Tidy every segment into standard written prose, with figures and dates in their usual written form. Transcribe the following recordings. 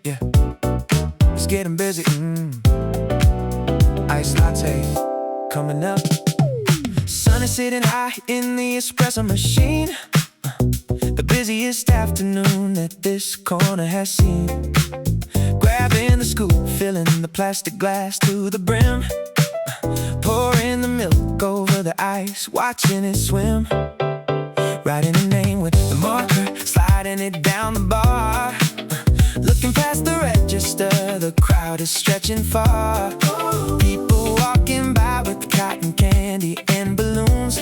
Yeah, it's getting busy. Iced latte coming up. Sun is sitting high in the espresso machine. The busiest afternoon that this corner has seen. Grabbing the scoop, filling the plastic glass to the brim. Pouring the milk over the ice, watching it swim. Writing a name with the marker, sliding it down the bar. Looking past the register, the crowd is stretching far. People walking by with cotton candy and balloons,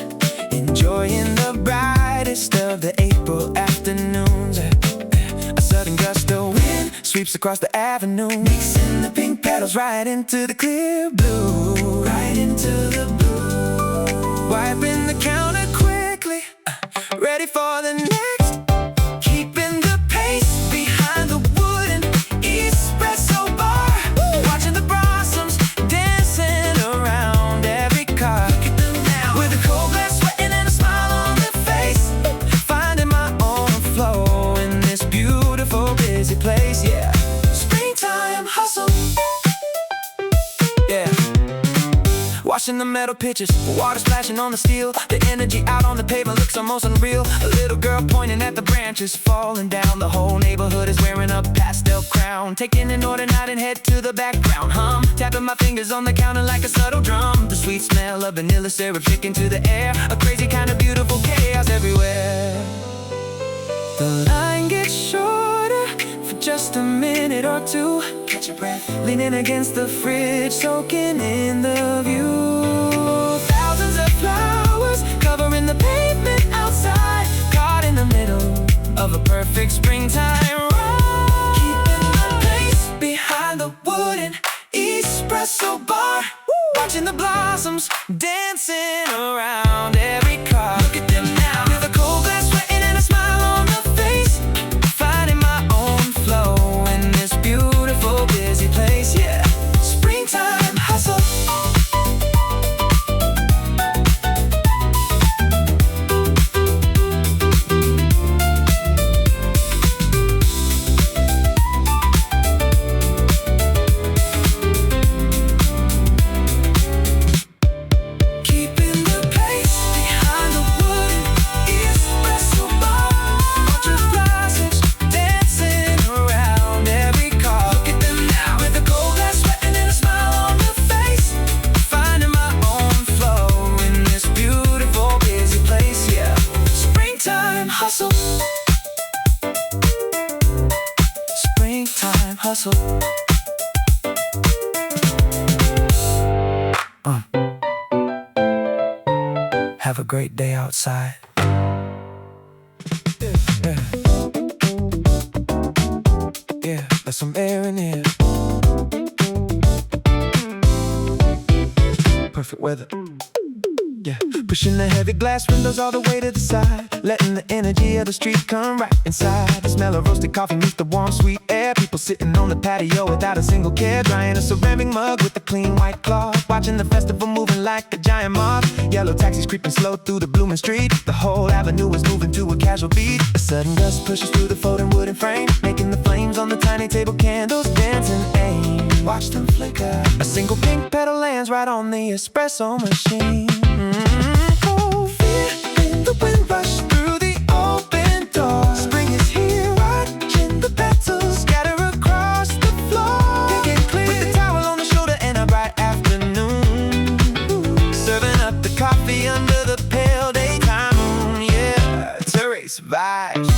enjoying the brightest of the April afternoons. A sudden gust of wind sweeps across the avenue, mixing the pink petals right into the clear blue. Right into the blue. Wiping the counter quickly, ready for the next. Keeping the pace behind the wooden espresso bar. Watching the blossoms dancing around every car. Look at them now, with a cold glass sweating and a smile on their face. Finding my own flow in this beautiful busy place, yeah. Springtime hustle. Yeah. Washing the metal pitchers, water splashing on the steel. The energy out on the pavement looks almost unreal. A little girl pointing at the branches falling down. The whole neighborhood is wearing a pastel crown. Taking an order, nodding head to the background. Tapping my fingers on the counter like a subtle drum. The sweet smell of vanilla syrup shaking to the air. A crazy kind of beautiful chaos everywhere. The line gets shorter for just a minute or two. Catch your breath, leaning against the fridge, soaking in the view. Thousands of flowers covering the pavement outside, caught in the middle of a perfect springtime ride. Keeping the pace behind the wooden espresso bar. Watching the blossoms dancing around every car. Look at them now, with a cold glass sweating and a smile on the face. Finding my own flow in this beautiful busy place, yeah. Springtime hustle. Keeping the pace behind the wooden espresso bar. Watching blossoms dancing around every car. Look at them now, with a cold glass sweating and a smile on the face. Finding my own flow in this beautiful busy place, yeah. Springtime hustle. Springtime hustle. Have a great day outside. Yeah, yeah, there's some air in here. Perfect weather. Yeah, pushing the heavy glass windows all the way to the side, letting the energy of the street come right inside. The smell of roasted coffee meets the warm sweet air. People sitting on the patio without a single care, drying a ceramic mug with a clean white cloth. Watching the festival moving like a giant moth. Yellow taxis creeping slow through the blooming street. The whole avenue is moving to a casual beat. A sudden gust pushes through the folding wooden frame, making the flames on the tiny table candles dance and aim. Watch them flicker. A single pink petal lands right on the espresso machine. Oh, feel the wind rush through the open door. Spring is here, watching the petals scatter across the floor. Pick it clear, with the towel on the shoulder and a bright afternoon. Serving up the coffee under the pale daytime moon. Yeah, terrace vibes.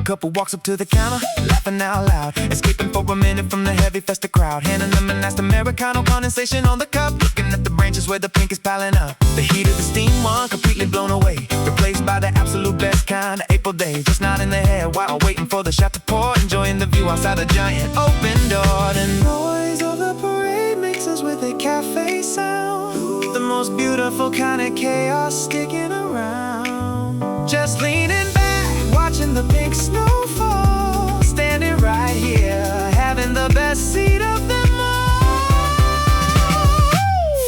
Couple walks up to the counter, laughing out loud, escaping for a minute from the heavy festive crowd. Handing them an iced Americano, condensation on the cup. Looking at the branches where the pink is piling up. The heat of the steam one completely blown away, replaced by the absolute best kind of April day. Just nodding their head while waiting for the shot to pour, enjoying the view outside the giant open door. The noise of the parade mixes with a cafe sound, the most beautiful kind of chaos sticking around. Just leaning back, watching the pink snowfall, standing right here, having the best seat of them all.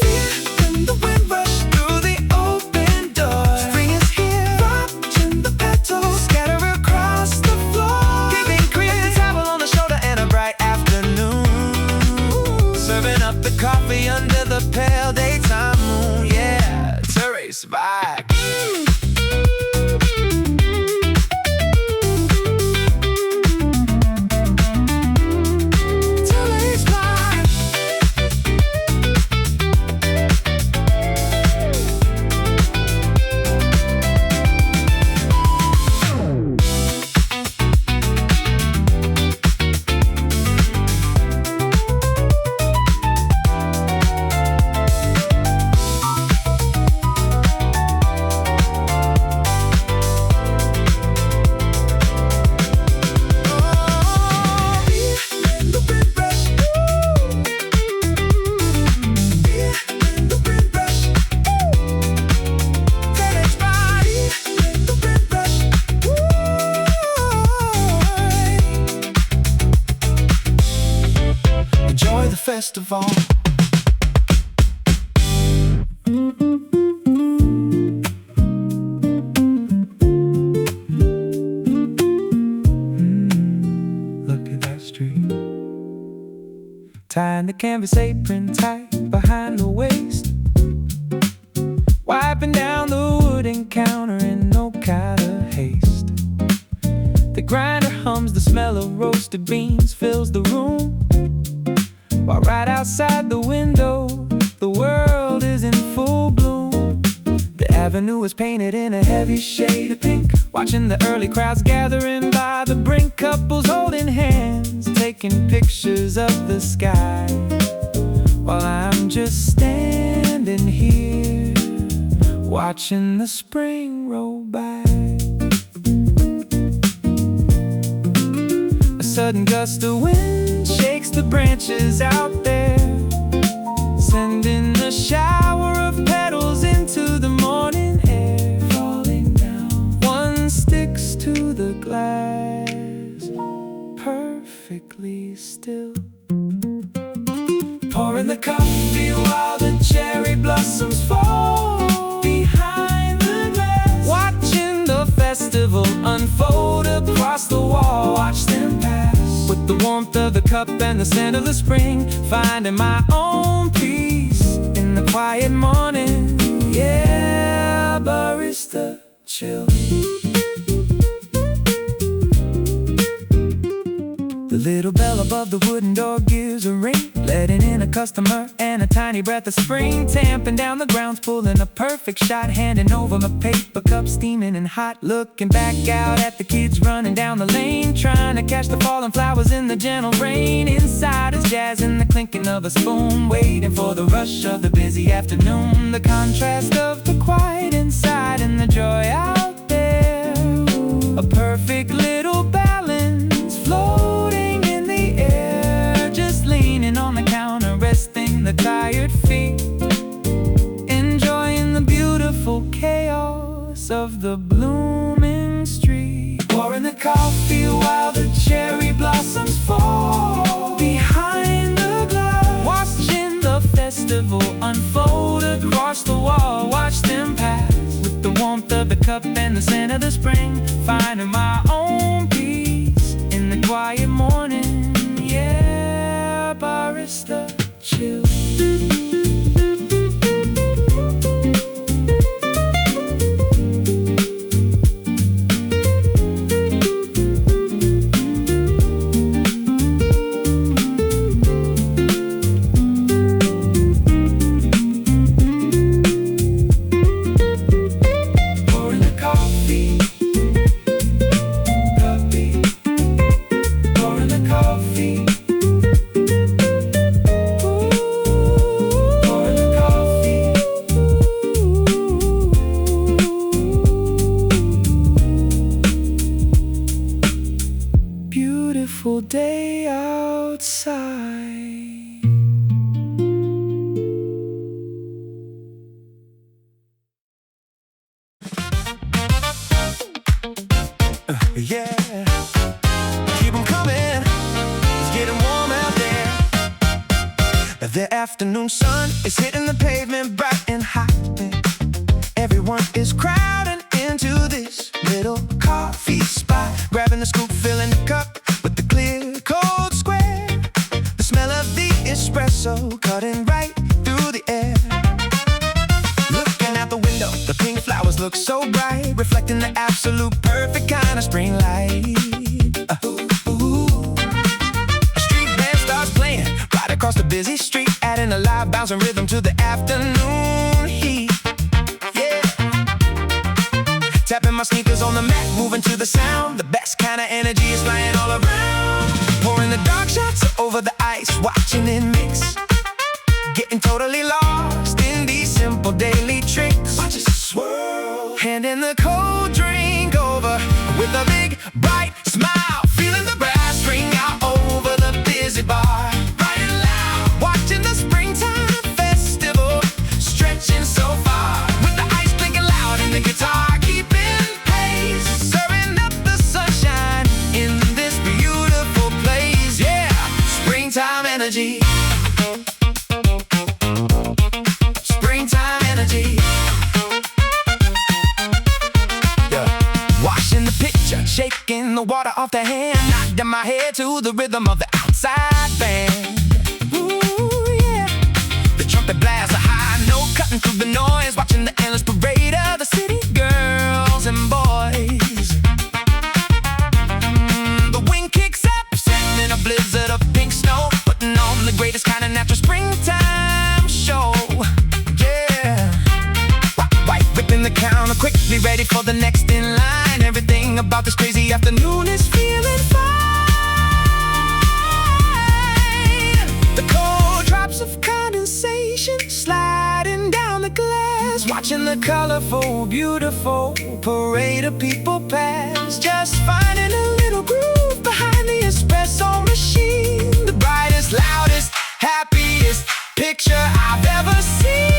Feel under the pale daytime moon, yeah, to race by. Festival. Look at that street. Tying the canvas apron tight behind the waist, wiping down the wooden counter in no kind of haste. The grinder hums, the smell of roasted beans fills the room, while right outside the window, the world is in full bloom. The avenue is painted in a heavy shade of pink, watching the early crowds gathering by the brink. Couples holding hands, taking pictures of the sky, while I'm just standing here, watching the spring roll by. A sudden gust of wind shakes the branches out there, sending a shower of petals into the morning air. Falling down, one sticks to the glass, perfectly still. Pouring the coffee while the cherry blossoms fall behind the glass, watching the festival unfold across the wall. Watch them pass with the warmth of the cup and the scent of the spring, finding my own peace in the quiet morning. Yeah, barista chill. The little bell above the wooden door gives a ring, letting in a customer and a tiny breath of spring. Tamping down the grounds, pulling a perfect shot, handing over my paper cup, steaming and hot. Looking back out at the kids running down the lane, trying to catch the falling flowers in the gentle rain. Inside is jazz and the clinking of a spoon, waiting for the rush of the busy afternoon. The contrast of the quiet inside and the joy out there, a perfect little balance floating in the air. Just leaning on the counter, resting the tired feet, enjoying the beautiful chaos of the blooming street. Pouring the coffee while the cherry blossoms fall behind the glass, watching the festival unfold across the wall. Watch them pass with the warmth of the cup and the scent of the spring, finding my own peace in the quiet morning. Yeah, barista chill. Beautiful day outside. Yeah, keep 'em coming. It's getting warm out there. The afternoon sun is hitting the pavement bright and hot. Everyone is crowding into this little coffee spot, grabbing the scoop, filling the cup with the clear, cold square. The smell of the espresso cutting right through looks so bright, reflecting the absolute perfect kind of spring light. A street band starts playing right across the busy street, adding a live bouncing rhythm to the afternoon heat. Yeah, tapping my sneakers on the mat, moving to the sound. The best kind of energy is flying all around. Pouring the dark shots over the ice, watching it mix, getting totally lost in these simple daily tricks. Watch it swirl, handing the cold drink over with a big bright smile, feeling the brass ring out over the busy bar. Right and loud, watching the springtime festival stretching so far, with the ice blinking loud and the guitar keeping pace, serving up the sunshine in this beautiful place. Yeah, springtime energy. Springtime energy. Yeah. Washing the picture, shaking the water off the hand, nodding my head to the rhythm of the outside band. Ooh, yeah. The trumpet blasts a high note, cutting through the noise, watching the endless parade of the city girls and boys. The wind kicks up, sending a blizzard of pink snow, putting on the greatest kind of natural springtime show. Whipping the counter quickly, ready for the next in line. Everything about this crazy afternoon is feeling fine. The cold drops of condensation sliding down the glass, watching the colorful, beautiful parade of people pass. Just finding a little groove behind the espresso machine. The brightest, loudest, happiest picture I've ever seen.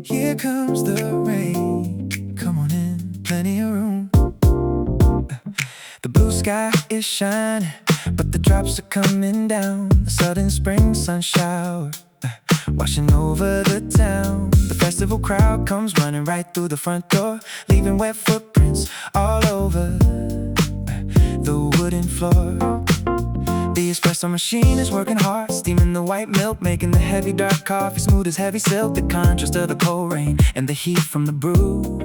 Here comes the rain, come on in, plenty of room. The blue sky is shining, but the drops are coming down. A sudden spring sun shower, washing over the town. The festival crowd comes running right through the front door, leaving wet footprints all over the wooden floor. The espresso machine is working hard, steaming the white milk, making the heavy dark coffee smooth as heavy silk. The contrast of the cold rain and the heat from the brew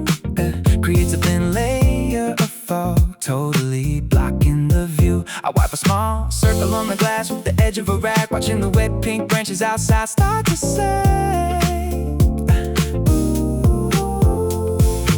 creates a thin layer of fog, totally blocking the view. I wipe a small circle on the glass with the edge of a rag, watching the wet pink branches outside start to say.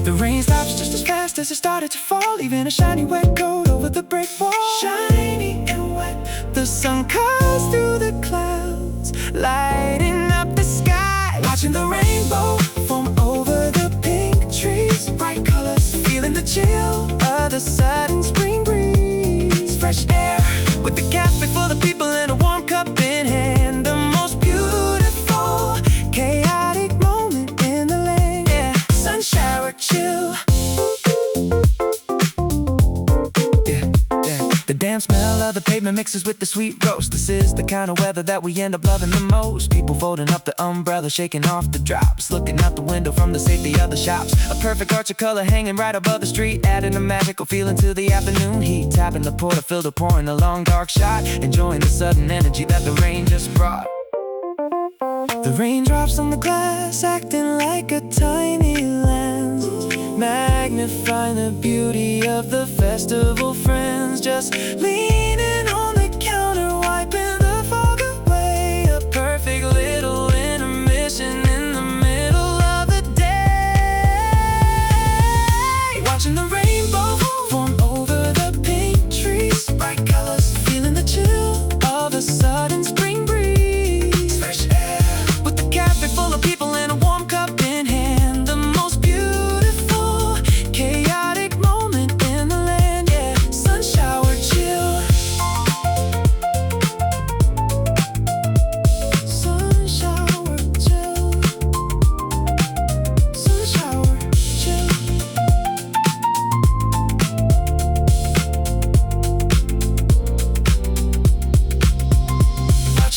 The rain stops just as fast as it started to fall, leaving a shiny wet coat over the brick wall. Shiny and wet, the sun cuts through the clouds, lighting up the sky. Watching the rainbow form over the pink trees, bright colors, feeling the chill of the sudden spring breeze. Fresh air with the cafe full of people and a warm cup in hand. The most beautiful, chaotic moment in the land. Yeah, sun shower chill. The damp smell of the pavement mixes with the sweet roast. This is the kind of weather that we end up loving the most. People folding up the umbrella, shaking off the drops, looking out the window from the safety of the shops. A perfect arch of color hanging right above the street, adding a magical feeling to the afternoon heat. Tapping the portafilter, pouring a long dark shot, enjoying the sudden energy that the rain just brought. The raindrops on the glass, acting like a tiny lens, magnifying the beauty of the festival friends. Just leaning on the counter, wiping the fog away. A perfect little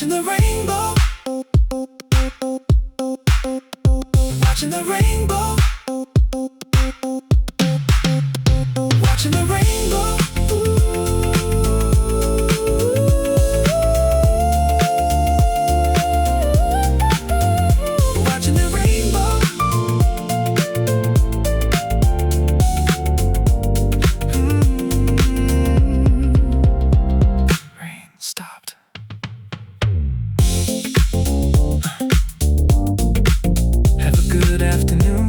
Watching the rainbow. Watching the rainbow. Watching the rainbow. Watching the rainbow. Rain stopped. Have a good afternoon.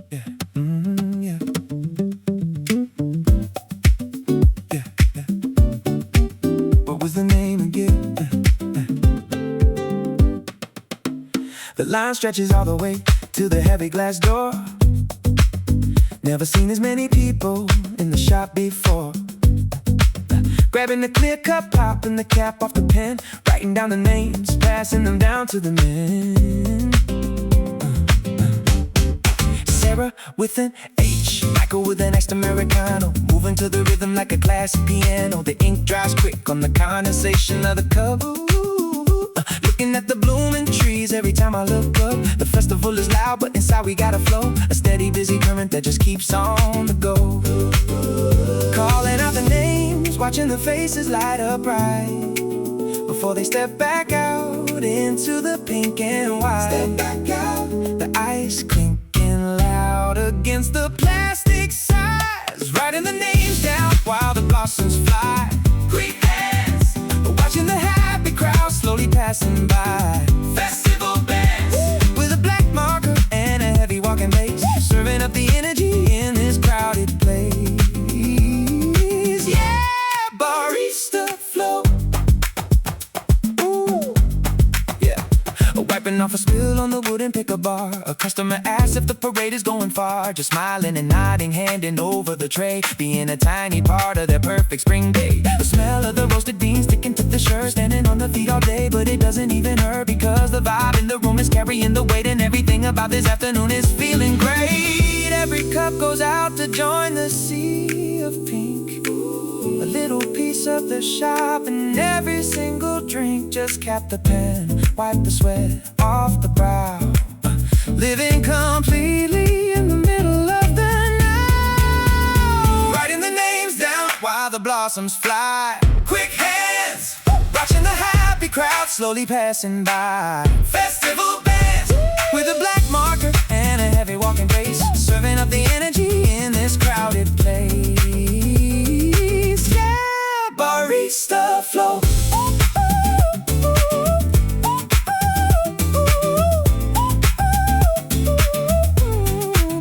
Yeah. Yeah. Yeah. Yeah. What was the name again? The line stretches all the way to the heavy glass door. Never seen as many people in the shop before. Grabbing the clear cup, popping the cap off the pen, writing down the names, passing them down to the men. Sarah with an H, Michael with an iced Americano, moving to the rhythm like a classic piano. The ink dries quick on the condensation of the cup. Looking at the blooming trees every time I look up. The festival is loud, but inside we got a flow, a steady, busy current that just keeps on the go. Calling out the names, watching the faces light up bright before they step back out into the pink and white. Step back out. The ice clinking loud against the plastic sides, writing the names down while the blossoms fly. Quick hands, watching the happy crowd slowly passing by. Festival bands with a black marker and a heavy walking bass, serving up the energy in this crowded place. Yeah, barista flow. Ooh, yeah. Wiping off a spill on the wooden picker bar. A customer asks if the parade is going far. Just smiling and nodding, handing over the tray, being a tiny part of their perfect spring day. The smell of the roasted beans sticking to the shirt, standing on the feet all day, but it doesn't even hurt because the vibe in the room is carrying the weight, and everything about this afternoon is feeling great. Every cup goes out to join the sea of pink, a little piece of the shop, and every single drink just cap the pen, wipe the sweat off the brow, living completely in the middle of the night, writing the names down while the blossoms fly. Quick hands, watching the happy crowd slowly passing by. Festival bands with a black marker and a heavy walking pace, serving up the energy in this crowded place. Yeah, barista flow.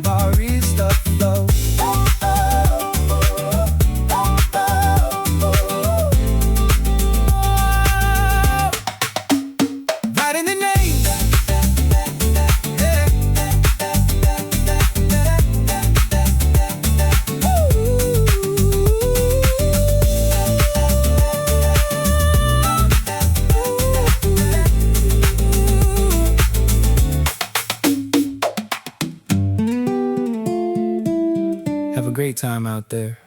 Barista flow. Writing the names. Have a great time out there.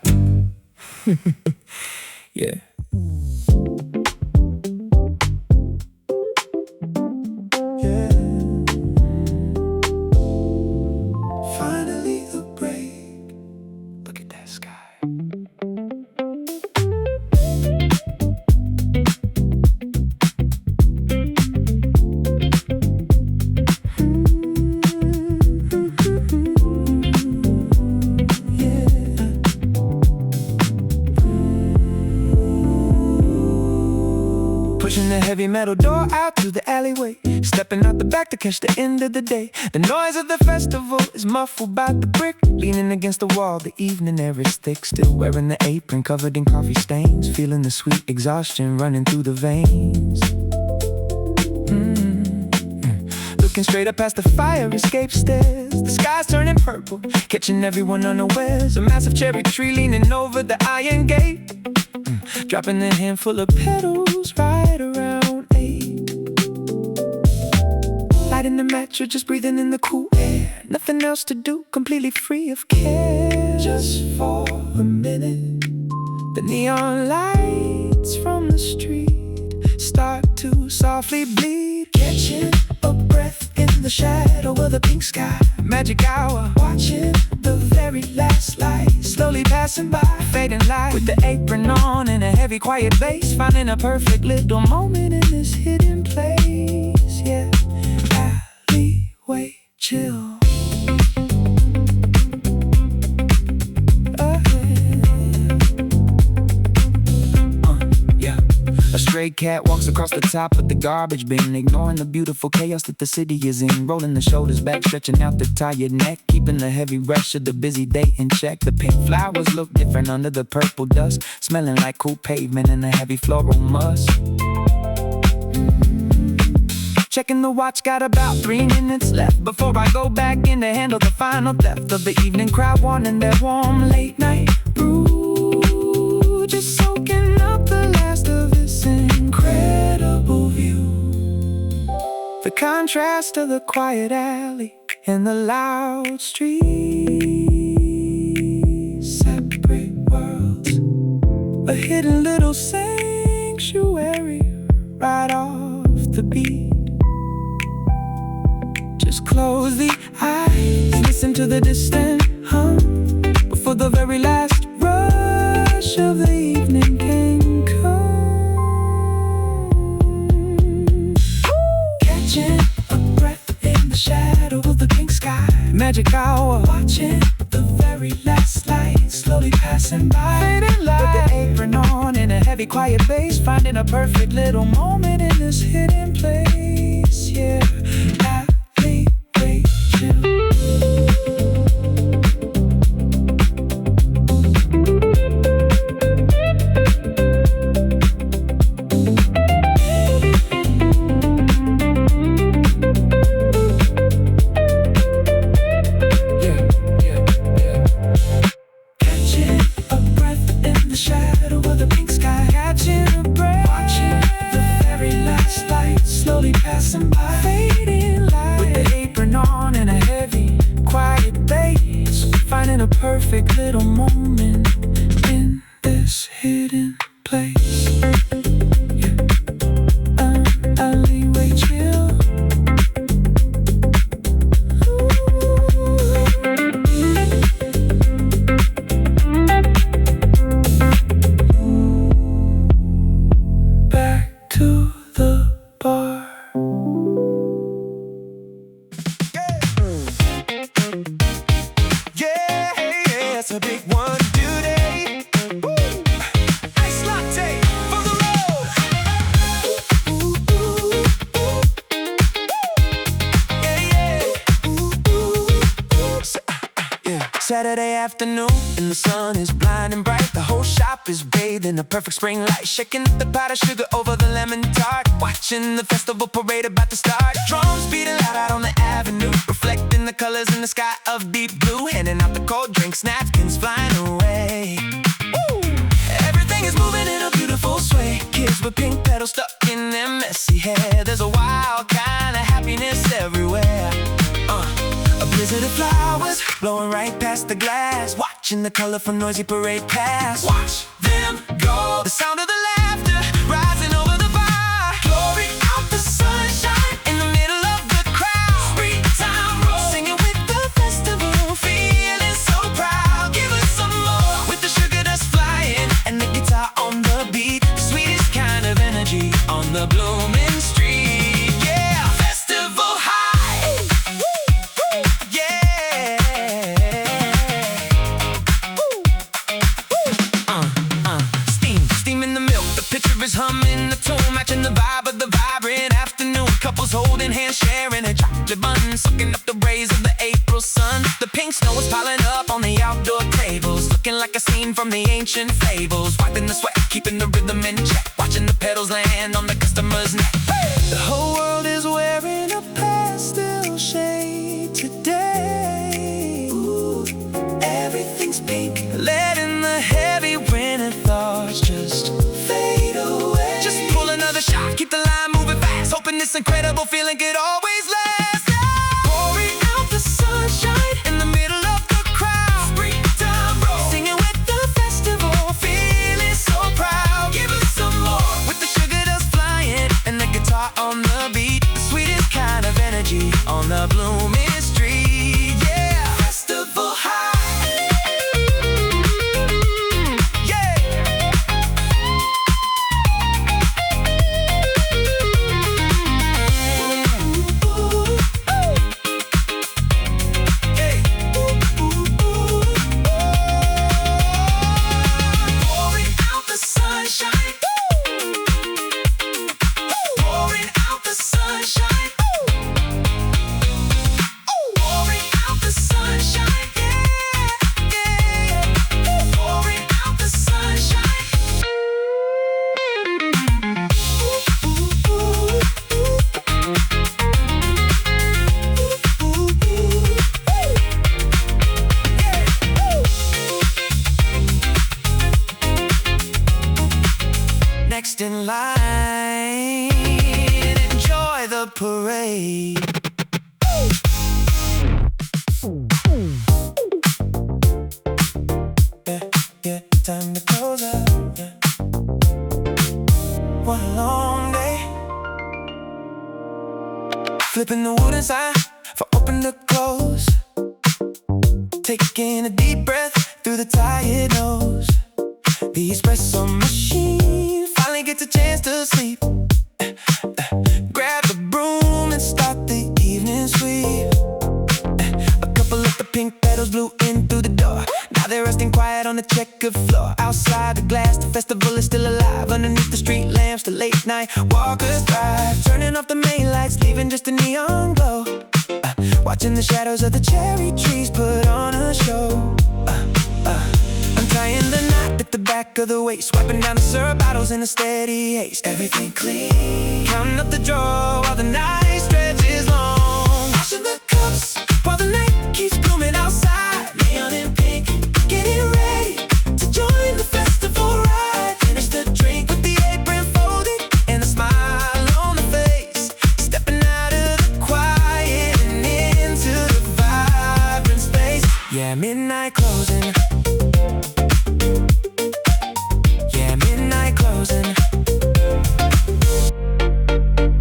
Yeah. Yeah. Finally a break. Look at that sky. Pushing the heavy metal door out to the alleyway, stepping out the back to catch the end of the day. The noise of the festival is muffled by the brick, leaning against the wall, the evening air is thick. Still wearing the apron covered in coffee stains, feeling the sweet exhaustion running through the veins. Looking straight up past the fire escape stairs, the sky's turning purple, catching everyone unawares. A massive cherry tree leaning over the iron gate, dropping a handful of petals right around 8. Lighting the match or just breathing in the cool air, nothing else to do, completely free of care. Just for a minute, neon lights from the street start to softly bleed, catching a breath in the shadow of the pink sky. Magic hour, watching the very last light slowly passing by, fading light. With the apron on and a heavy quiet bass, finding a perfect little moment in this hidden place. Yeah, alleyway chill. A stray cat walks across the top of the garbage bin, ignoring the beautiful chaos that the city is in. Rolling the shoulders back, stretching out the tired neck, keeping the heavy rush of the busy day in check. The pink flowers look different under the purple dusk, smelling like cool pavement and a heavy floral musk. Checking the watch, got about 3 minutes left before I go back in to handle the final theft of the evening crowd, wanting their warm late night brew, just soaking up the last of this incredible view. The contrast of the quiet alley and the loud street, separate worlds, a hidden little sanctuary right off the beat. Just close the eyes, listen to the distant hum before the very last rush of the evening can come. Catching a breath in the shadow of the pink sky. Magic hour, watching the very last light slowly passing by, fading light. With the apron on and a heavy quiet bass, finding a perfect little moment in this hidden place. Yeah, alleyway chill. Passing by, fading light. With the apron on and a heavy, quiet bass, finding a perfect little moment in this hidden place. Yeah, alleyway chill. Back to the bar. It's a big one today. Woo! Ice latte for the road. Ooh, ooh, ooh. Yeah, yeah. Ooh, ooh, ooh. Yeah. Saturday afternoon and the sun is blinding bright. The whole shop is bathed in the perfect spring light, shaking the powdered sugar over the lemon tart, watching the festival parade about to start. Drums beating loud out on the avenue, reflecting the colors in the sky of deep blue, handing out the cold drinks, napkins flying away. Woo! Everything is moving in a beautiful sway. Kids with pink petals stuck in their messy hair. There's a wild kind of happiness everywhere. A blizzard of flowers blowing right past the glass, watching the colorful noisy parade pass. Watch them go. The sound of the laughter rising over the bar. Glory out the sunshine in the middle of the crowd. Springtime roll, singing with the festival, feeling so proud. Give us some more with the sugar dust flying and the guitar on the beat. The sweetest kind of energy on the blooming street. Yeah, festival high. Woo, woo, yeah. Woo, woo. Steam in the milk. The picture is humming the tune, matching the vibe of the vibrant afternoon. Couples holding hands, sharing a chocolate bun, sucking up the rays of the April sun. The pink snow is piling up on the outdoor tables, looking like a scene from the ancient fables. Wiping the sweat, keeping the rhythm in check, watching the petals land on the customer's neck. Hey! The whole world is wearing a pastel shade today. Ooh, everything's pink, letting the heavy winter thoughts just fade away. Just pull another shot, keep the line moving fast, hoping this incredible feeling could always last. Pouring out the sunshine in the middle of the crowd. Springtime roll, singing with the festival, feeling next in line. Enjoy the parade. Yeah, time to close up, yeah. What a long day. Flipping the wooden sign for open to close. Taking a deep breath through the tired nose. The espresso machine finally gets a chance to sleep. Grab the broom and start the evening sweep. A couple of the pink petals blew in through the door. Now they're resting quiet on the checkered floor. Outside the glass, the festival is still alive. Underneath the street lamps, the late night walkers thrive. Turning off the main lights, leaving just a neon glow. Watching the shadows of the cherry trees put on a show. Untying the knot at the back of the waist, wiping down the syrup bottles in a steady haste. Everything clean, counting up the drawer while the night stretches long. Washing the cups while the night keeps blooming outside. Neon and pink, getting ready to join the festival ride. Finish the drink with the apron folded and a smile on the face. Stepping out of the quiet and into the vibrant space. Yeah, midnight closing. Yeah, midnight closing.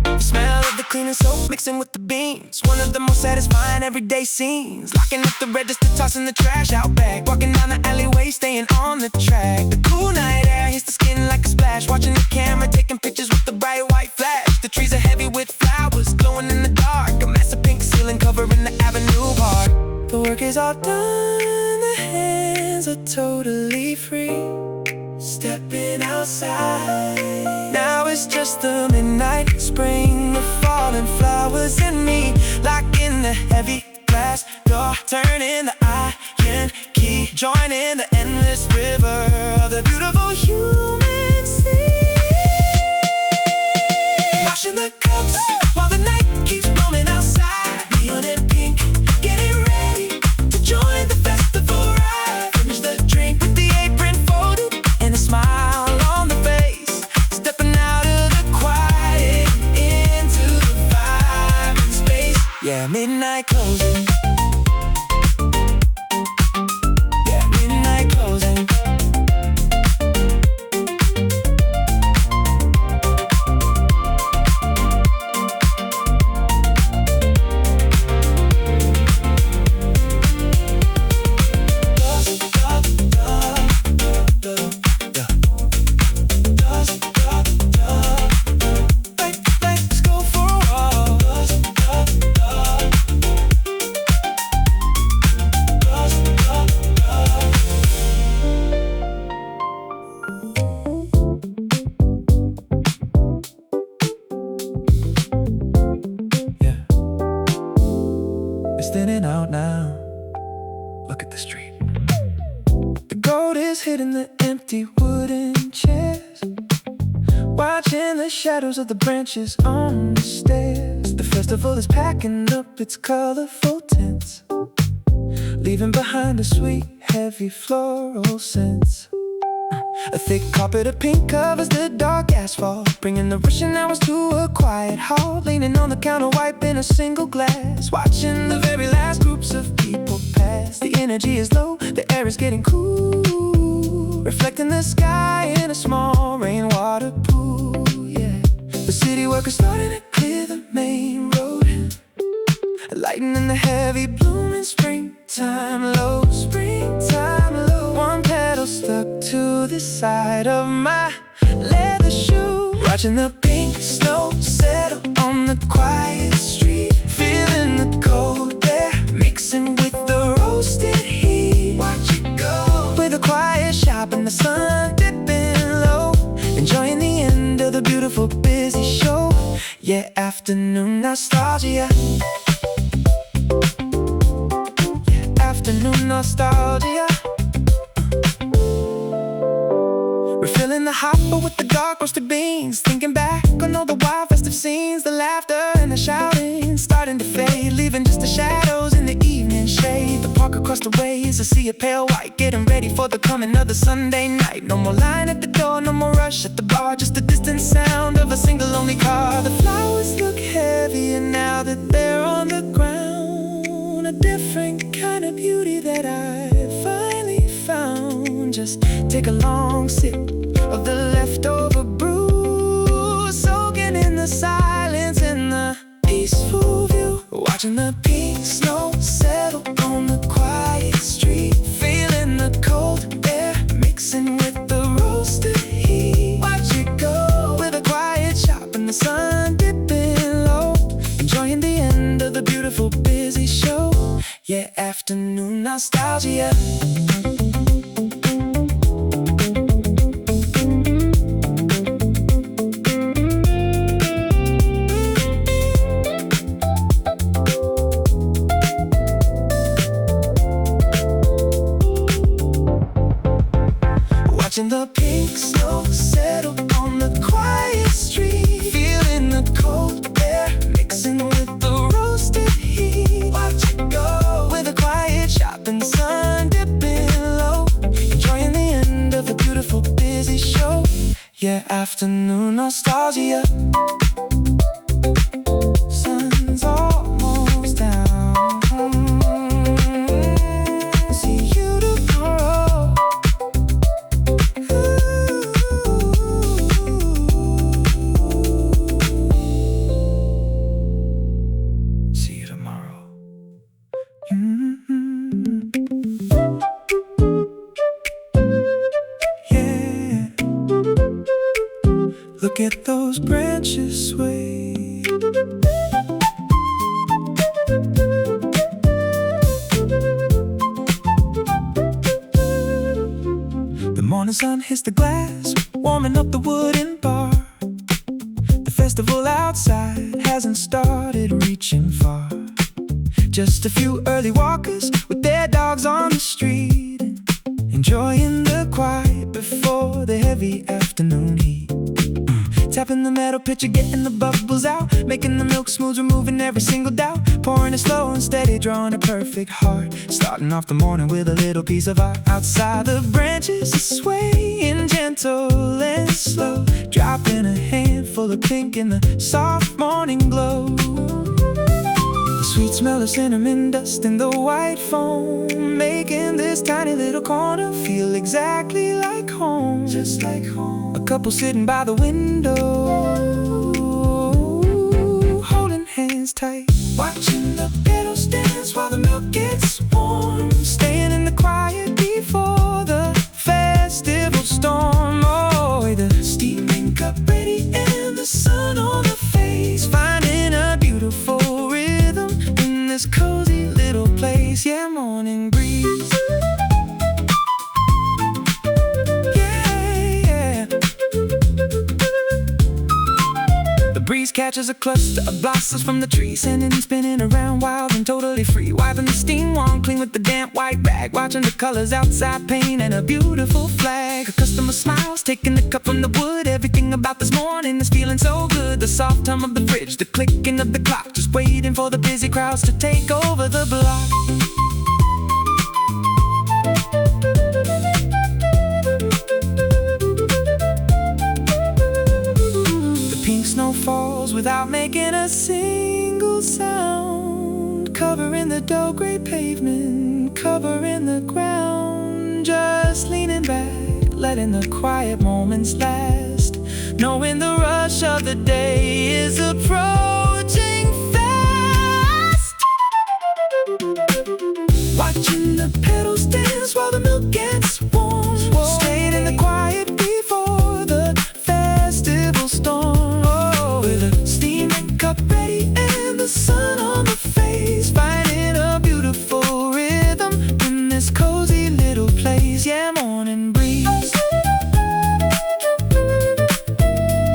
The smell of the cleaning soap mixing with the beans. One of the most satisfying everyday scenes. Locking up the register, tossing the trash out back. Walking down the alleyway, staying on the track. The cool night air hits the skin like a splash. Watching the camera, taking pictures with the bright white flash. The trees are heavy with flowers, glowing in the dark. A massive pink ceiling covering the avenue park. The work is all done, the hands are totally free. Stepping outside, now it's just the midnight spring. The falling flowers in me, locking the heavy glass door. Turning the iron key, joining the endless river of the beautiful human sea. Washing the cups while the night keeps blooming outside. Neon and pink, getting ready to join the festival ride. Finish the drink with the apron folded and a smile on the face. Stepping out of the quiet into the vibrant space. Yeah, midnight closing. Yeah, midnight closing. Thinning out now. Look at the street. The gold is hidden the empty wooden chairs. Watching the shadows of the branches on the stairs. The festival is packing up its colorful tents, leaving behind a sweet, heavy floral scent. A thick carpet of pink covers the dark asphalt, bringing the rushing hours to a quiet halt. Leaning on the counter, wiping a single glass, watching the very last groups of people pass. The energy is low, the air is getting cool, reflecting the sky in a small rainwater pool. Yeah, the city workers starting to clear the main road, lightening the heavy blooming springtime low. Springtime low. One petal stuck to the side of my leather shoe, watching the pink snow settle on the quiet street. Feeling the cold air mixing with the roasted heat. Watch it go with a quiet shop and the sun dipping low, enjoying the end of the beautiful busy show. Yeah, afternoon nostalgia. Afternoon nostalgia. Refilling the hopper with the dark roasted beans, thinking back on all the wild festive scenes. The laughter and the shouting starting to fade, leaving just the shadows in the evening and shade. The park across the way is a sea of pale white, getting ready for the coming of the Sunday night. No more line at the door, no more rush at the bar, just the distant sound of a single lonely car. The flowers look heavier now that they're on the ground, a different kind of beauty that I finally found. Just take a long sip of the leftover brew, soaking in the silence and the peaceful view, watching the pink snow settle on the quiet street, feeling the cold air mixing with the roasted heat. Watch it go with a quiet shop and the sun dipping low, enjoying the end of the beautiful busy show. Yeah, afternoon nostalgia. Watching the pink snow settle on the quiet street, feeling the cold air mixing with the roasted heat. Watch it go with a quiet shop and sun dipping low, enjoying the end of a beautiful busy show. Yeah, afternoon nostalgia. Sun's almost down. See you tomorrow. See you tomorrow. Yeah. Look at those branches sway. The morning sun hits the glass, warming up the wooden bar. The festival outside hasn't started reaching far. Just a few early walkers with their dogs on the street, enjoying the quiet before the heavy afternoon heat. Tapping the metal pitcher, getting the bubbles out, making the milk smooth, removing every single doubt. Pouring it slow and steady, drawing a perfect heart, starting off the morning with a little piece of art. Outside the branches are swaying gentle and slow, dropping a handful of pink in the soft morning glow. The sweet smell of cinnamon dust and the white foam, making this tiny little corner feel exactly like home. Just like home. A couple sitting by the window, holding hands tight, watching the petals dance while the milk gets warm, staying in the quiet before the festival storm. Oh, the steaming cup ready and the sun on the face, finding a beautiful rhythm in this cozy little place. Yeah, morning breeze. The breeze catches a cluster of blossoms from the tree, sending and spinning around wild and totally free. Wiping the steam warm clean with the damp white rag, watching the colors outside paint and a beautiful flag. A customer smiles, taking the cup from the wood. Everything about this morning is feeling so good. The soft hum of the fridge, the clicking of the clock, just waiting for the busy crowds to take over the block. Snow falls without making a single sound, covering the dull gray pavement, covering the ground. Just leaning back, letting the quiet moments last, knowing the rush of the day is approaching fast. Watching the petals dance while the milk gets warm, staying in the quiet before the festival storm. The sun on the face, finding a beautiful rhythm in this cozy little place. Yeah, morning breeze.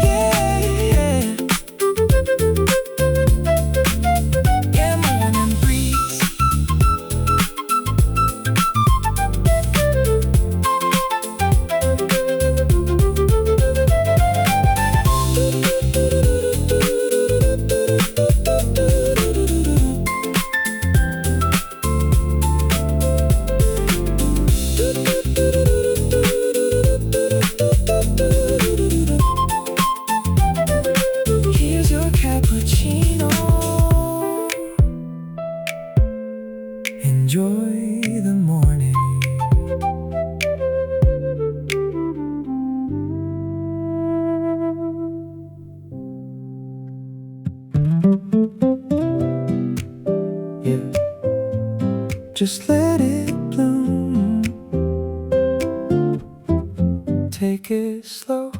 Yeah, yeah. just let it bloom. Take it slow.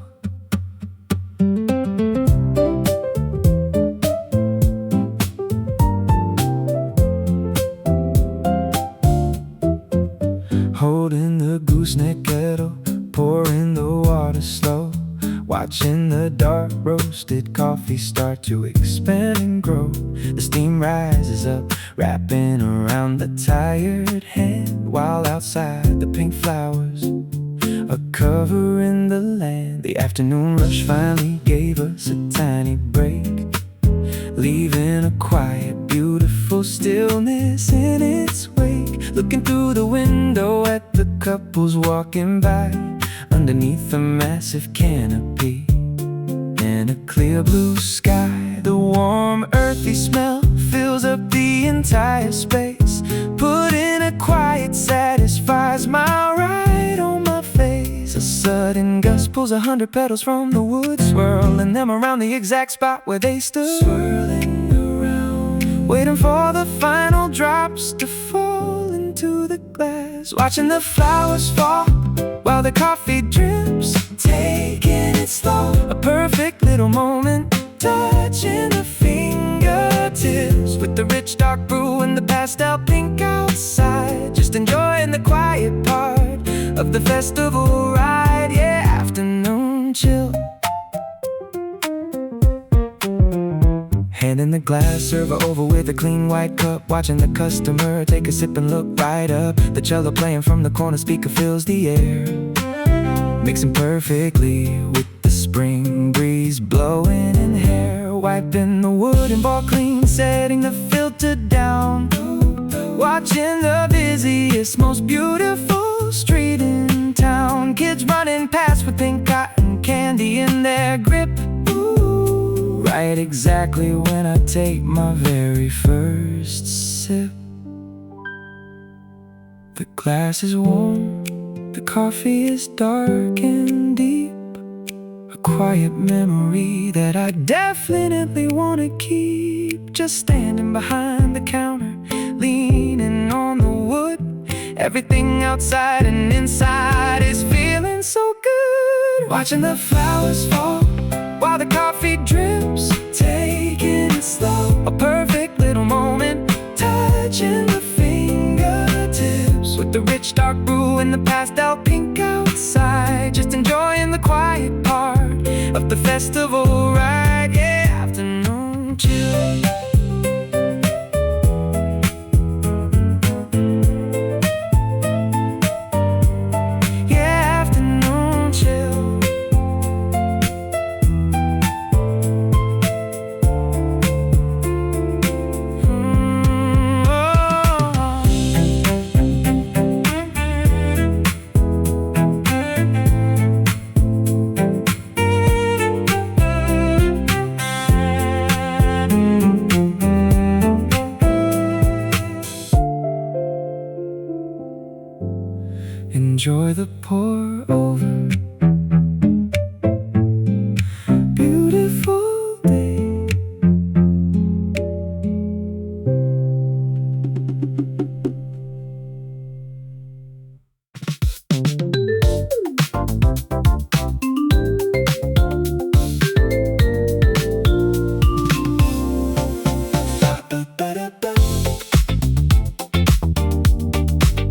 Holding the gooseneck kettle, pouring the water slow, watching the dark roasted coffee start to expand and grow. The steam rises up, wrapping around the tired hand, while outside the pink flowers are covering the land. The afternoon rush finally gave us a tiny break, leaving a quiet, beautiful stillness in its wake. Looking through the window at the couples walking by, underneath a massive canopy and a clear blue sky. The warm earthy smell fills up the entire space. Putting a quiet satisfied smile right on my face. A sudden gust pulls 100 petals from the wood, swirling them around the exact spot where they stood, swirling around, waiting for the final drops to fall into the glass. Watching the flowers fall while the coffee drips, taking it slow. A perfect little moment, touching the fingertips, with the rich dark brew and the pastel pink outside. Just enjoying the quiet part of the festival ride. Yeah, afternoon chill. Hand in the glass, server over with a clean white cup, watching the customer take a sip and look right up. The cello playing from the corner speaker fills the air, mixing perfectly with the spring breeze blowing in hair. Wiping the wooden ball clean, setting the filter down, watching the busiest, most beautiful street in town. Kids running past with pink cotton candy in their grip. Ooh, right exactly when I take my very first sip. The glass is warm, the coffee is dark and deep, a quiet memory that I definitely want to keep. Just standing behind the counter, leaning on the wood. Everything outside and inside is feeling so good. Watching the flowers fall while the coffee drips, taking it slow. A perfect little moment, touching the fingertips, with the rich dark brew and the pastel pink outside. Just enjoying the quiet part of the festival ride. Yeah, afternoon chill. Enjoy the pour over. Beautiful day.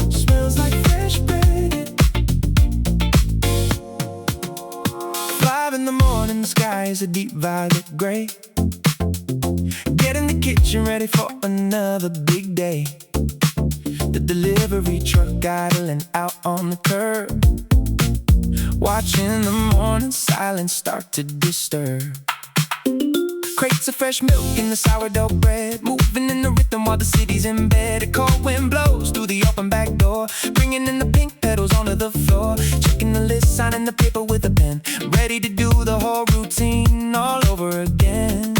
Smells like fresh bread. 5 in the morning, the sky is a deep violet gray. Get in the kitchen ready for another big day. The delivery truck idling out on the curb, watching the morning silence start to disturb. Crates of fresh milk and the sourdough bread, moving in the rhythm while the city's in bed. A cold wind blows through the open back door, bringing in the pink petals onto the floor. Checking the list, signing the paper with a pen, ready to do the whole routine all over again.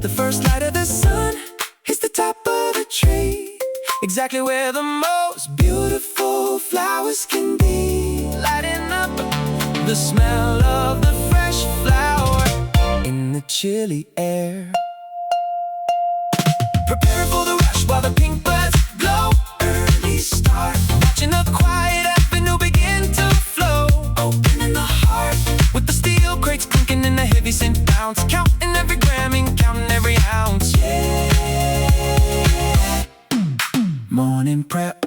The first light of the sun hits the top of the tree, exactly where the most beautiful flowers can be. Lighting up the smell of the fresh flower in the chilly air. Preparing for the ride the pink buds glow. Early start, watching a quiet avenue begin to flow. Opening the heart with the steel crates clinking in the heavy scent bounce. Counting every gram and counting every ounce. Yeah. Morning prep.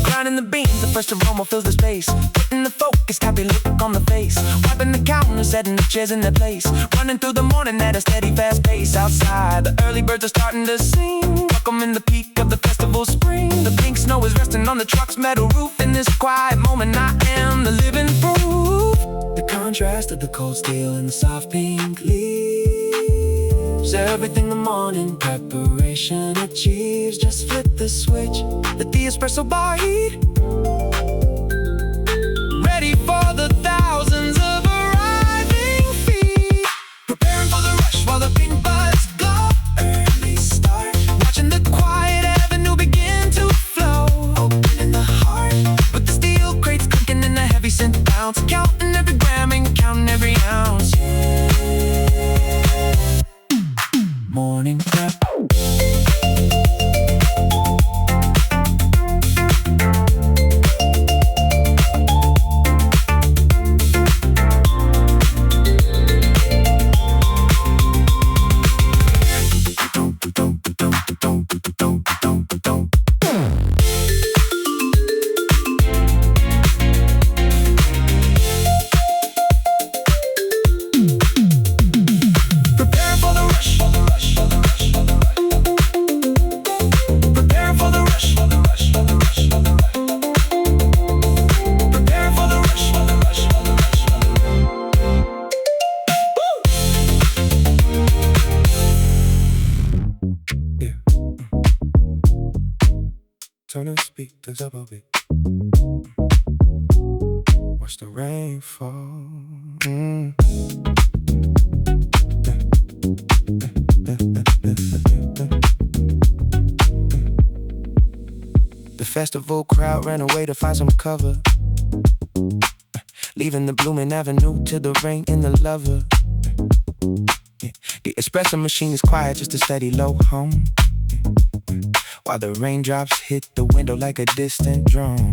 Grinding the beans, the first aroma fills the space. Putting the focus, happy look on the face. Wiping the counter, setting the chairs in their place. Running through the morning at a steady fast pace. Outside, the early birds are starting to sing. Welcoming the peak of the festival spring. The pink snow is resting on the truck's metal roof. In this quiet moment, I am the living proof. The contrast of the cold steel and the soft pink leaves. Everything the morning preparation achieves. Just flip the switch, let the espresso bar heat. Ready for the thousands of arriving feet. Preparing for the rush while the pink buds glow. Early start, watching the quiet avenue begin to flow. Opening the heart with the steel crates clinking in the heavy scent bounce. Counting every gram and counting every ounce. Morning prep. Turn the speakers up a bit. Watch the rain fall. The festival crowd ran away to find some cover, leaving the blooming avenue to the rain and the lover. The espresso machine is quiet, just a steady low hum, while the raindrops hit the window like a distant drum.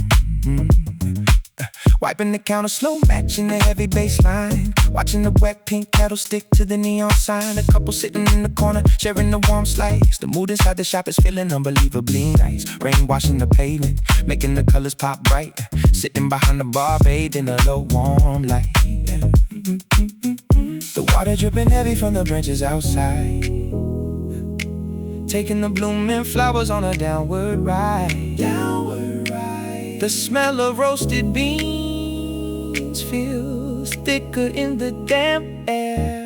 Wiping the counter slow, matching the heavy bass line. Watching the wet pink petals stick to the neon sign. A couple sitting in the corner, sharing the warm slice. The mood inside the shop is feeling unbelievably nice. Rain washing the pavement, making the colors pop bright. Sitting behind the bar, bathed in a low warm light. The water dripping heavy from the branches outside, taking the blooming flowers on a downward ride. The smell of roasted beans feels thicker in the damp air.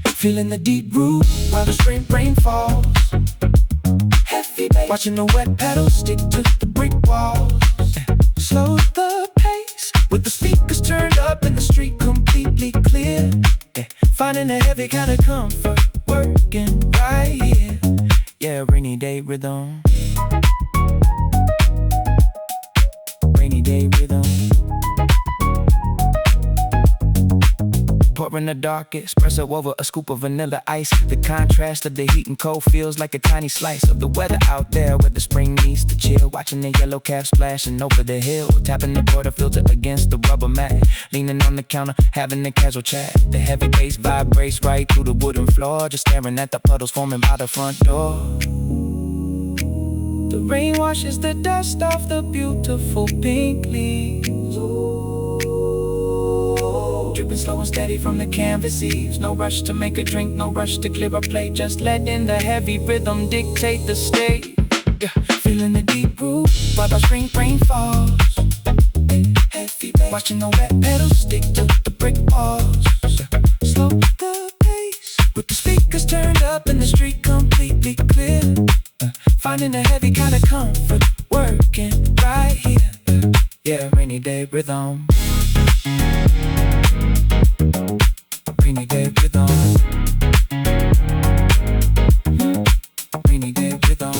Feeling the deep root while the spring rain falls. Heavy bass, watching the wet petals stick to the brick walls. Slow the pace with the speakers turned up and the street completely clear. Finding a heavy kind of comfort, working right here. Yeah, rainy day rhythm. Rainy day rhythm. Pouring the dark espresso over a scoop of vanilla ice. The contrast of the heat and cold feels like a tiny slice of the weather out there where the spring needs to chill. Watching the yellow caps splashing over the hill. Tapping the porta filter against the rubber mat. Leaning on the counter, having a casual chat. The heavy bass vibrates right through the wooden floor. Just staring at the puddles forming by the front door. The rain washes the dust off the beautiful pink leaves. Dripping slow and steady from the canvas eaves. No rush to make a drink, no rush to clear a plate. Just letting the heavy rhythm dictate the state. Feeling the deep groove while the spring rain falls. Heavy bass, watching the wet petals stick to the brick walls. Slow the pace with the speakers turned up and the street completely clear. Finding a heavy kind of comfort, working right here. Yeah, rainy day rhythm. Rainy day rhythm. Rainy day rhythm.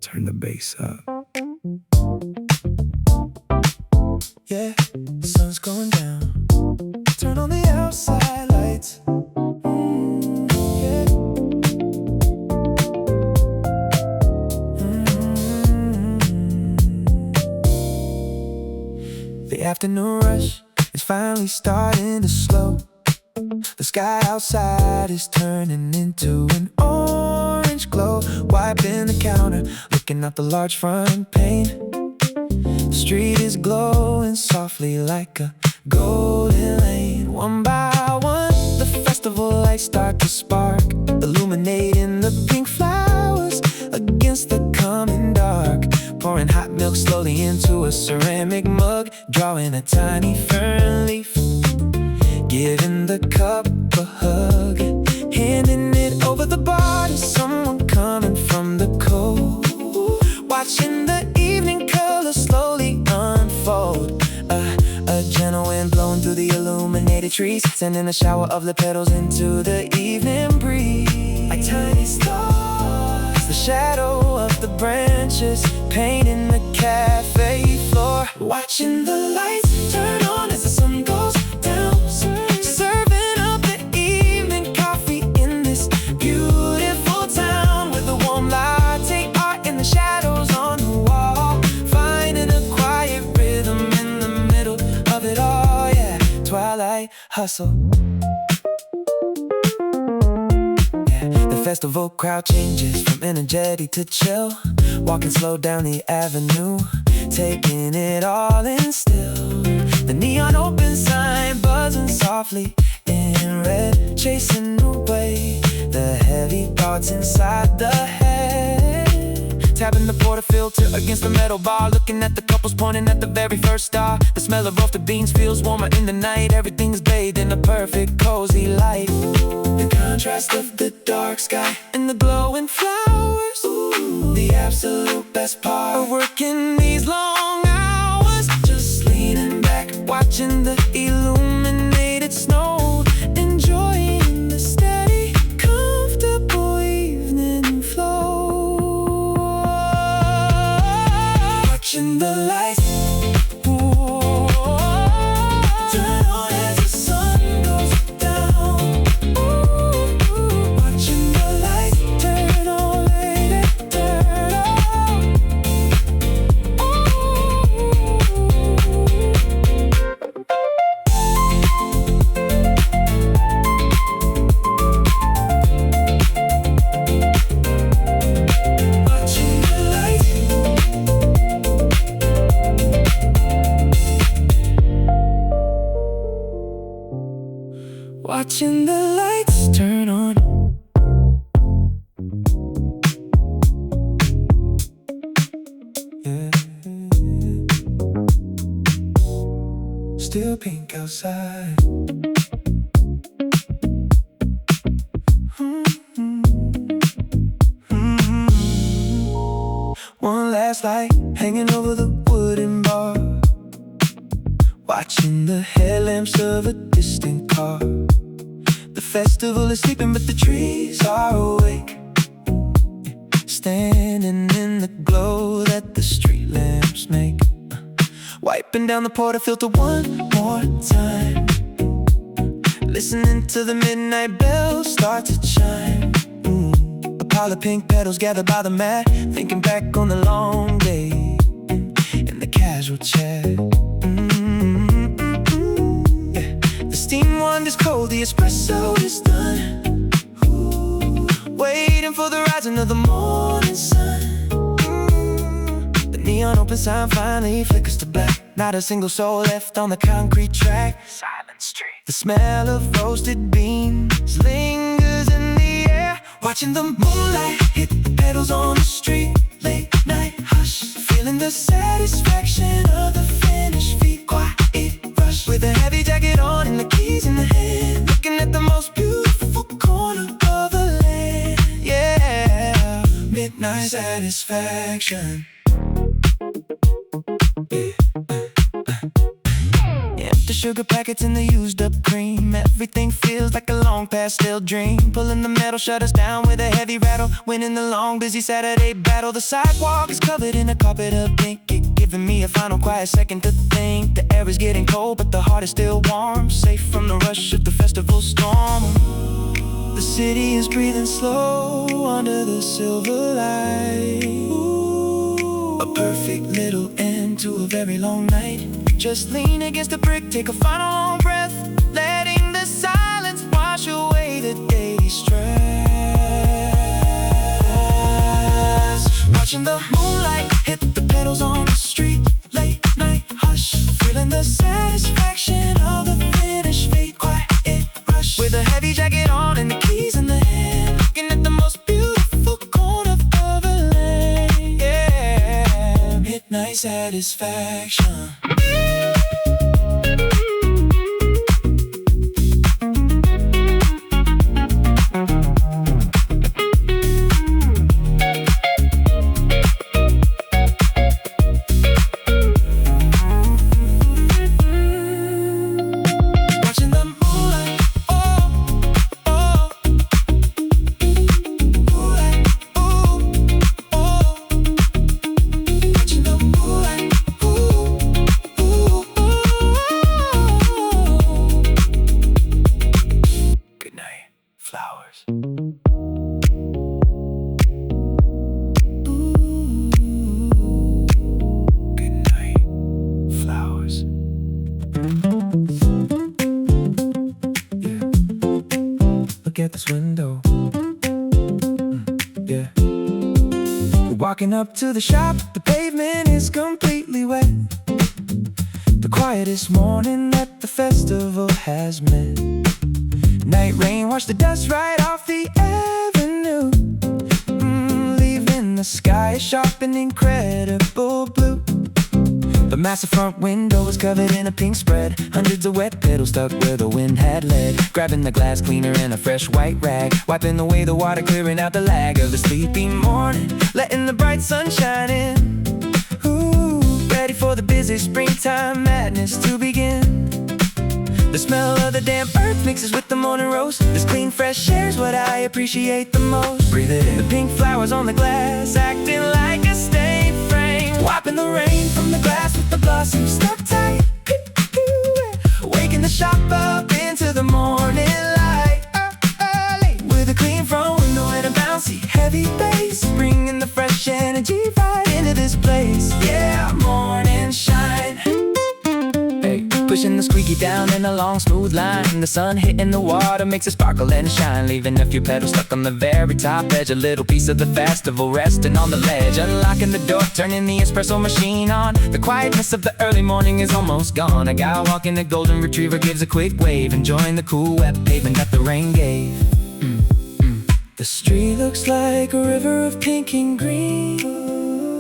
turn the bass up. Yeah, the sun's going down. Turn on the outside lights. Yeah. The afternoon rush is finally starting to slow. The sky outside is turning into an orange glow. Wiping the counter, looking out the large front pane. The street is glowing softly like a golden lane. One by one, the festival lights start to spark, illuminating the pink flowers against the coming dark. Pouring hot milk slowly into a ceramic mug, drawing a tiny fern leaf, giving the cup a hug, handing it over the bar to someone coming from the cold. Watching the evening colors slowly unfold, a gentle wind blowing through the illuminated trees, sending a shower of the petals into the evening breeze. Like tiny stars, the shadow of the branches painting the cafe floor. Watching the lights turn on as the sun goes down, serving up the evening coffee in this beautiful town, with a warm latte art in the shadows on the wall, finding a quiet rhythm in the middle of it all. Yeah, twilight hustle. The festival crowd changes from energetic to chill, walking slow down the avenue, taking it all in still. The neon open sign buzzing softly in red, chasing away the heavy thoughts inside the head. Tapping the portafilter against the metal bar, looking at the couples pointing at the very first star. The smell of roasted beans feels warmer in the night. Everything's bathed in a perfect cozy light. The contrast of the dark sky and the glowing flowers, the absolute best part of working these long hours. Just leaning back, watching the illuminated snow, enjoying the steady, comfortable evening flow. Watching the lights turn on as the sun goes down. Watching the lights turn on, let it turn on. Watching the lights. Watching the lights turn on. Yeah. Still pink outside. One last light hanging over the wooden bar, watching the headlamps of a distant car. The festival is sleeping but the trees are awake, standing in the glow that the street lamps make. Wiping down the portafilter one more time, listening to the midnight bells start to chime. A pile of pink petals gathered by the mat, thinking back on the long day and the casual chat. The steam wand is cold, the espresso is done. Waiting for the rising of the morning sun. The neon open sign finally flickers to black. Not a single soul left on the concrete track. Silent street. The smell of roasted beans lingers in the air. Watching the moonlight hit the petals on the street. Late night hush, feeling the satisfaction of the finished feet. Quiet rush, with a heavy jacket on and the keys in the hand, looking at the most beautiful corner of the land. Yeah, midnight satisfaction. Empty sugar packets and the used up cream. Everything feels like a long pastel dream. Pulling the metal shutters down with a heavy rattle. Winning the long busy Saturday battle. The sidewalk is covered in a carpet of pink, giving me a final quiet second to think. The air is getting cold but the heart is still warm, safe from the rush of the festival storm. The city is breathing slow under the silver light. Ooh, a perfect little end to a very long night. Just lean against the brick, take a final long breath, letting the silence wash away the daily stress. Watching the moonlight hit the petals on the street, late night hush, feeling the satisfaction of the finished fate. Quiet rush, with a heavy jacket on and the keys in the hand, looking at the most beautiful corner of a lane. Yeah, midnight satisfaction. At this window, yeah. We're walking up to the shop, the pavement is completely wet. The quietest morning that the festival has met. Night rain washed the dust right off the avenue, leaving the sky a sharp and incredible blue. The massive front window was covered in a pink spread. Hundreds of wet petals stuck where the wind had led. Grabbing the glass cleaner and a fresh white rag, wiping away the water, clearing out the lag of the sleepy morning, letting the bright sun shine in. Ooh, ready for the busy springtime madness to begin. The smell of the damp earth mixes with the morning rose. This clean fresh air's what I appreciate the most. Breathe it in. The pink flowers on the glass, acting like a stained frame, wiping the rain from the glass with the blossoms stuck tight. Waking the shop up into the morning light, with a clean front window and a bouncy heavy bass, bringing the fresh energy right into this place. Yeah, morning shine. Pushing the squeaky down in a long smooth line. The sun hitting the water makes it sparkle and shine, leaving a few petals stuck on the very top edge. A little piece of the festival resting on the ledge. Unlocking the door, turning the espresso machine on. The quietness of the early morning is almost gone. A guy walking the golden retriever gives a quick wave, enjoying the cool wet pavement that the rain gave. The street looks like a river of pink and green,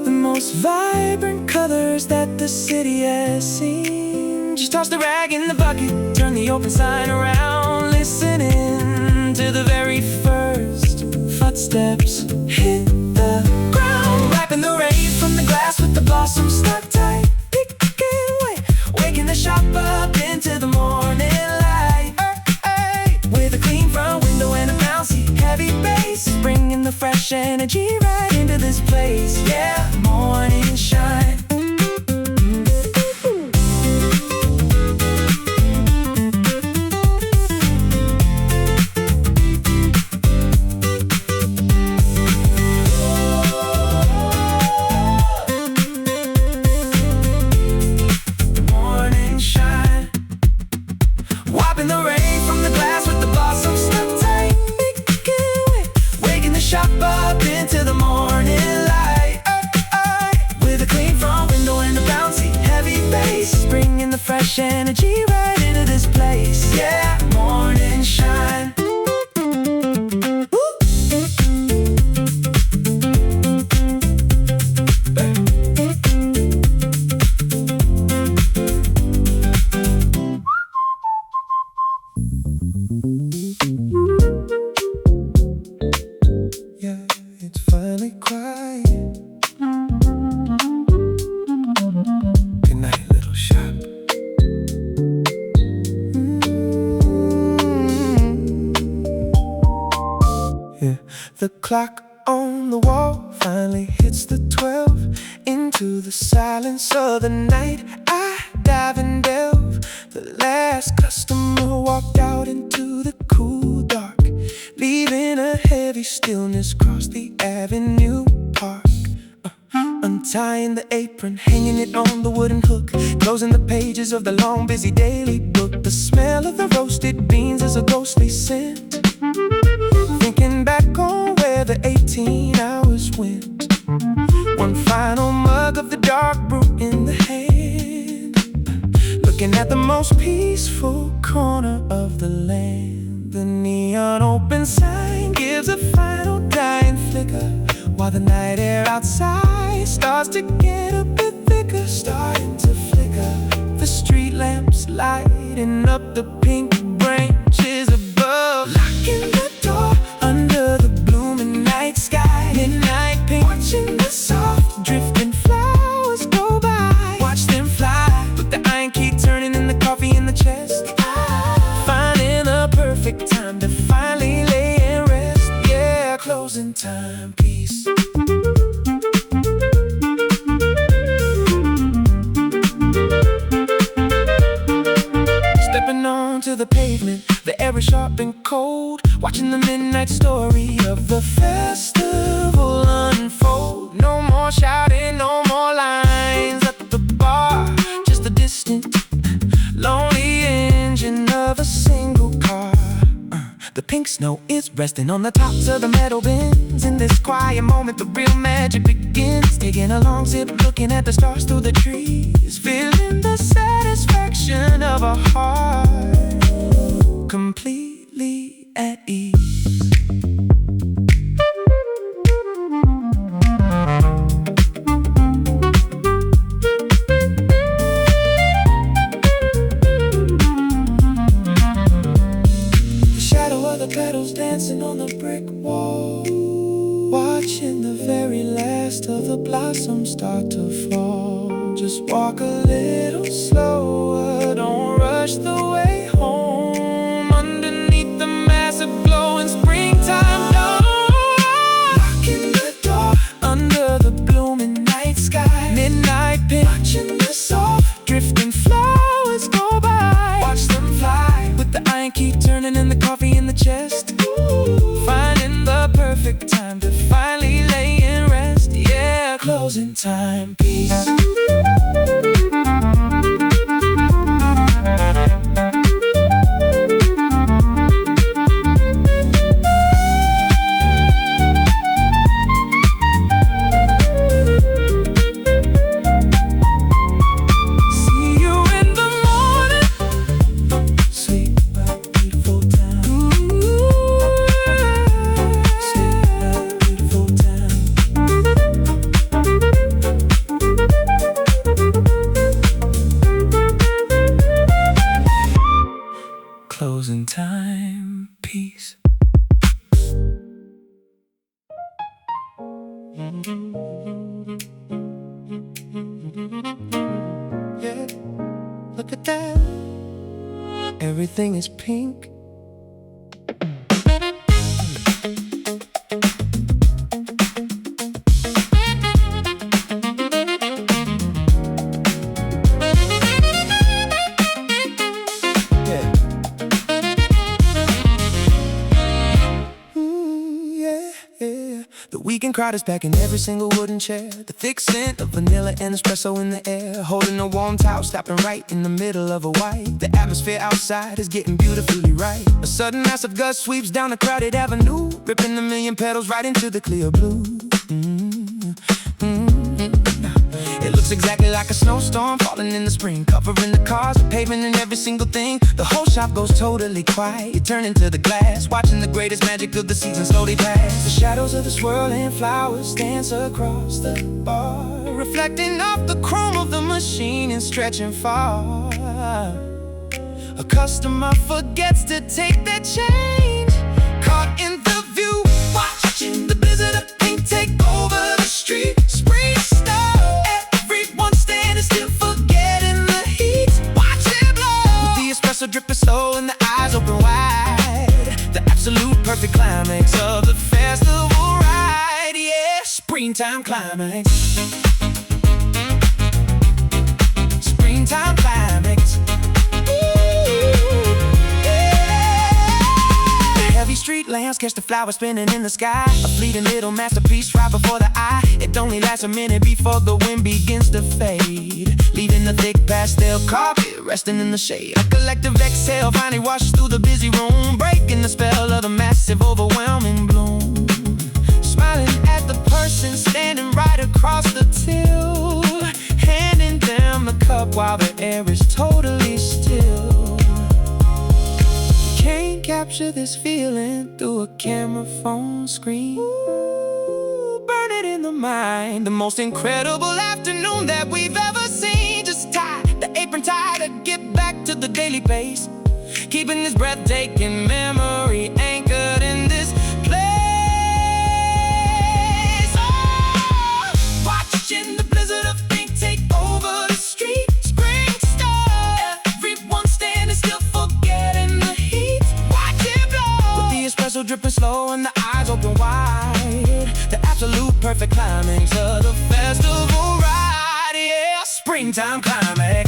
the most vibrant colors that the city has seen. Just toss the rag in the bucket, turn the open sign around, listening to the very first footsteps hit the ground. Wiping the rain from the glass with the blossoms stuck tight, picking away, waking the shop up into the morning light, with a clean front window and a bouncy heavy bass, bringing the fresh energy right into this place. Yeah, morning shine. Wiping the rain from the glass with the blossoms stuck tight, waking the shop up into the morning light, with a clean front window and a bouncy heavy bass, bringing the fresh energy right into this place. Yeah, morning shine. It's finally quiet. Good night, little shop. clock on the wall finally hits the 12. Into the silence of the night I dive and delve. The last customer walked out into the cool dark, leaving a heavy stillness across the Avenue Park. Untying the apron, hanging it on the wooden hook, closing the pages of the long busy daily book. The smell of the roasted beans is a ghostly scent, thinking back on where the 18 hours went. One final mug of the dark brew in the hand, looking at the most peaceful corner of the land. The neon open sign gives a final dying flicker, while the night air outside starts to get a bit thicker, starting to flicker. The street lamps lighting up the pink branches above, locking the door under the blooming night sky. Midnight pink, watching the soft drifting flowers go by. Watch them fly, put the iron key turning in the coffee in the chest, finding the perfect time to finally lay and rest. Yeah, closing time, peace. Stepping onto the pavement, the air is sharp and cold, watching the midnight story of the festival unfold. No more shouting, no more lines at the bar, just the distant, lonely engine of a single car. The pink snow is resting on the tops of the metal bins. In this quiet moment, the real magic begins. Taking a long sip, looking at the stars through the trees, feeling the satisfaction of a heart completely at ease. Petals dancing on the brick wall, watching the very last of the blossoms start to fall. Just walk a little slower, don't rush the way home, underneath the massive glowing springtime dawn. Locking the door under the blooming night sky. Midnight pink, watching the soft drifting flowers go by. Watch them fly, with the iron key turning in the coffee in the chest, finding the perfect time to finally lay and rest. Yeah, closing time, peace. Closing time, peace. Yeah, look at that. Everything is pink. The weekend crowd is packing every single wooden chair, the thick scent of vanilla and espresso in the air, holding a warm towel, stopping right in the middle of a white. The atmosphere outside is getting beautifully right. A sudden massive gust sweeps down a crowded avenue, ripping a million petals right into the clear blue. It looks exactly like a snowstorm falling in the spring, covering the cars, the pavement, and every single thing. The whole shop goes totally quiet. You turn into the glass, watching the greatest magic of the season slowly pass. The shadows of the swirling flowers dance across the bar, reflecting off the chrome of the machine and stretching far. A customer forgets to take their change, caught in the view, watching the blizzard of paint take over the street. Spring snow, everyone standing still, forgetting the heat. Watch it blow, the espresso dripping slow and the eyes open wide. The absolute perfect climax of the festival ride. springtime climax. Springtime climax. Heavy street lamps catch the flowers spinning in the sky. A fleeting little masterpiece right before the eye. It only lasts a minute before the wind begins to fade, leaving the thick pastel carpet resting in the shade. A collective exhale finally washes through the busy room, breaking the spell of the massive overwhelming bloom. Smiling at the person standing right across the till, handing them a cup while the air is totally still. Can't capture this feeling through a camera phone screen. Ooh, burn it in the mind. The most incredible afternoon that we've ever seen. Just tie the apron tie to get back to the daily pace, keeping this breathtaking memory anchored in this place. Oh, watching the blizzard of ink take over the street. Spring stuff, everyone standing still, forgetting the heat. Watch it blow, with the espresso dripping slow and the eyes open wide. The absolute perfect climax of the festival ride. Yeah, springtime climax.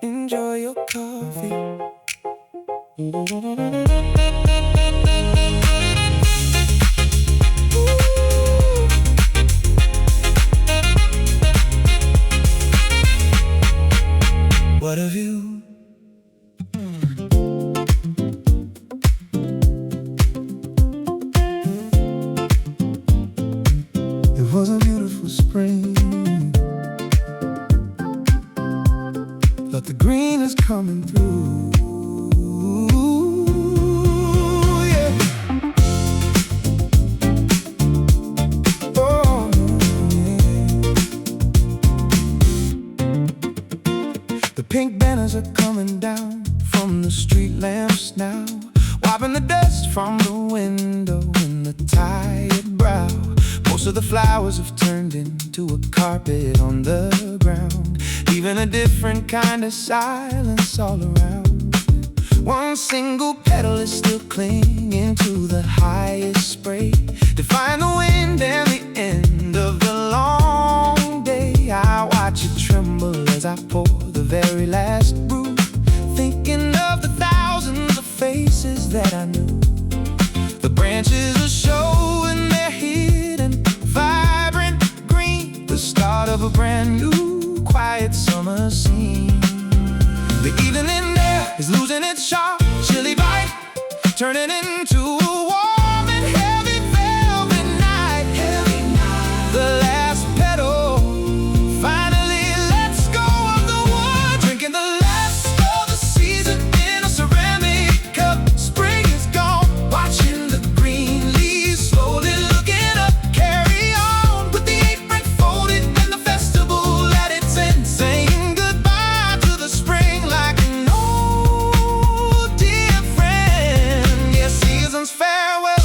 Enjoy your coffee. What have you? It was a beautiful spring, but the green is coming through. Yeah. Oh, yeah. The pink banners are coming down from the street lamps now, wiping the dust from the window in the tired brow. Most of the flowers have turned into a carpet on the ground, leaving a different kind of silence all around. One single petal is still clinging to the highest spray, defying the wind and the end of the long day. I watch it tremble as I pour the very last brew, thinking of the thousands of faces that I knew. The branches are showing their hidden, vibrant green, the start of a brand new quiet summer scene. The evening air is losing its sharp, chilly bite, turning into a warm and heavy velvet night. Heavy night. The last petal finally lets go of the wood, drinking the last of the season in a ceramic cup. Spring is gone, watching the green leaves slowly looking up. Carry on with the apron folded and the festival at its end, saying goodbye to the spring like an old dear friend. Yeah, season's farewell.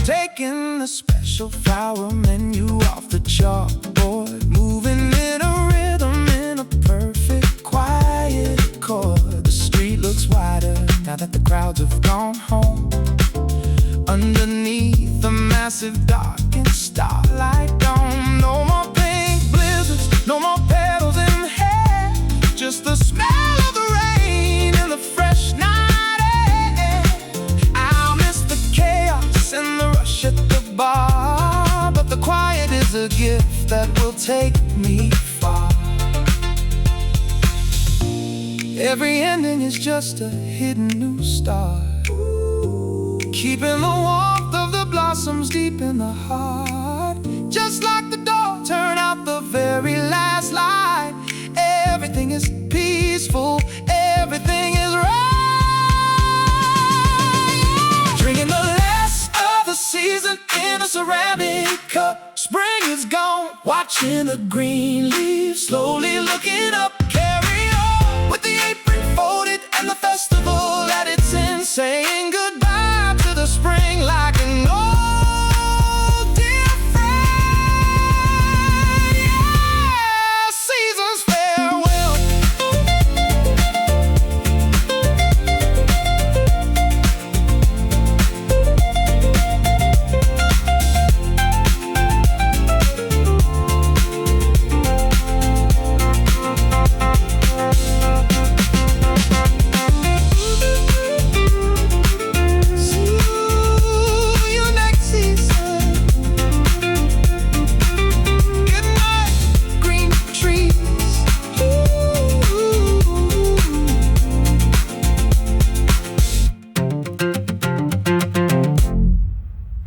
Taking the special flower menu off the chalkboard, moving in a rhythm in a perfect quiet chord. The street looks wider now that the crowds have gone home. Underneath the massive darkened starlight dome, no more pink blizzards, no more petals in the hair, just the smell of the rain and the fresh night air. I'll miss the chaos and the rush at the bar, but the quiet is a gift that will take me far. Every ending is just a hidden new start, keeping the warmth of the blossom blossoms deep in the heart. Just like the door, turn out the very last light. Everything is peaceful, everything is right. Drinking the last of the season in a ceramic cup. Spring is gone, watching the green leaves slowly looking up. Carry on with the apron folded and the festival at its insane.